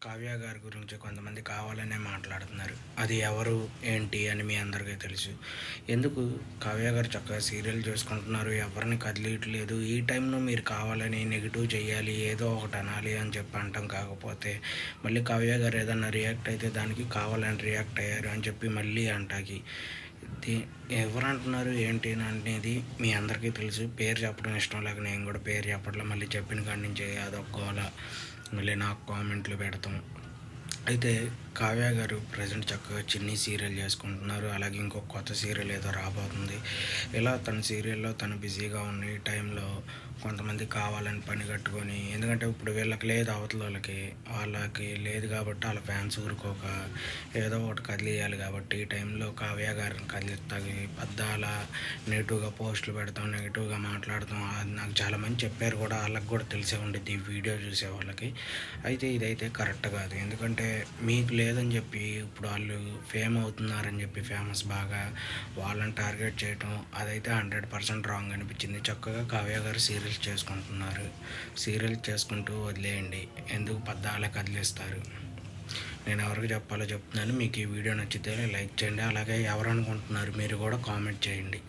కావ్య గారి గురించి కొంతమంది కావాలనే మాట్లాడుతున్నారు. అది ఎవరు, ఏంటి అని మీ అందరికీ తెలుసు. ఎందుకు కావ్య గారు చక్కగా సీరియల్ చేసుకుంటున్నారు, ఎవరిని కదిలియట్లేదు. ఈ టైంలో మీరు కావాలని నెగిటివ్ చేయాలి, ఏదో ఒకటి అనాలి అని చెప్పి అంటాం. కాకపోతే మళ్ళీ కావ్య గారు ఏదన్నా రియాక్ట్ అయితే దానికి కావాలని రియాక్ట్ అయ్యారు అని చెప్పి మళ్ళీ అంటాకి ఎవరు అంటున్నారు ఏంటి అనేది మీ అందరికీ తెలుసు. పేరు చెప్పడం ఇష్టం లేక నేను కూడా పేరు చెప్పట్లే. మళ్ళీ చెప్పిన కాడి నుంచి అదొక గోల, మళ్ళీ నాకు కామెంట్లు పెడతాం. అయితే కావ్య గారు ప్రజెంట్ చక్కగా చిన్ని సీరియల్ చేసుకుంటున్నారు. అలాగే ఇంకొక కొత్త సీరియల్ ఏదో రాబోతుంది. ఇలా తన సీరియల్లో తను బిజీగా ఉన్న ఈ టైంలో కొంతమంది కావాలని పని కట్టుకొని, ఎందుకంటే ఇప్పుడు వీళ్ళకి లేదు, అవతల వాళ్ళకి లేదు కాబట్టి వాళ్ళ ఫ్యాన్స్ ఊరుకోక ఏదో ఒకటి కదిలియాలి. కాబట్టి ఈ టైంలో కావ్య గారిని కదిలిస్తాగి పద్దాల నెగిటివ్గా పోస్టులు పెడతాం, నెగిటివ్గా మాట్లాడతాం. అది నాకు చాలామంది చెప్పారు కూడా, వాళ్ళకి కూడా తెలిసే ఉండేది ఈ వీడియో చూసే వాళ్ళకి. అయితే ఇదైతే కరెక్ట్ కాదు. ఎందుకంటే మీకు లేదని చెప్పి ఇప్పుడు వాళ్ళు ఫేమ్ అవుతున్నారని చెప్పి ఫేమస్ బాగా వాళ్ళని టార్గెట్ చేయటం అదైతే 100% రాంగ్ అనిపించింది. చక్కగా కావ్య గారు సీరియల్స్ చేసుకుంటున్నారు. సీరియల్స్ చేసుకుంటూ వదిలేయండి, ఎందుకు పద్దాల కదిలిస్తారు. నేను ఎవరికి చెప్పాలో చెప్తున్నాను. మీకు ఈ వీడియో నచ్చితే లైక్ చేయండి. అలాగే ఎవరు అనుకుంటున్నారు మీరు కూడా కామెంట్ చేయండి.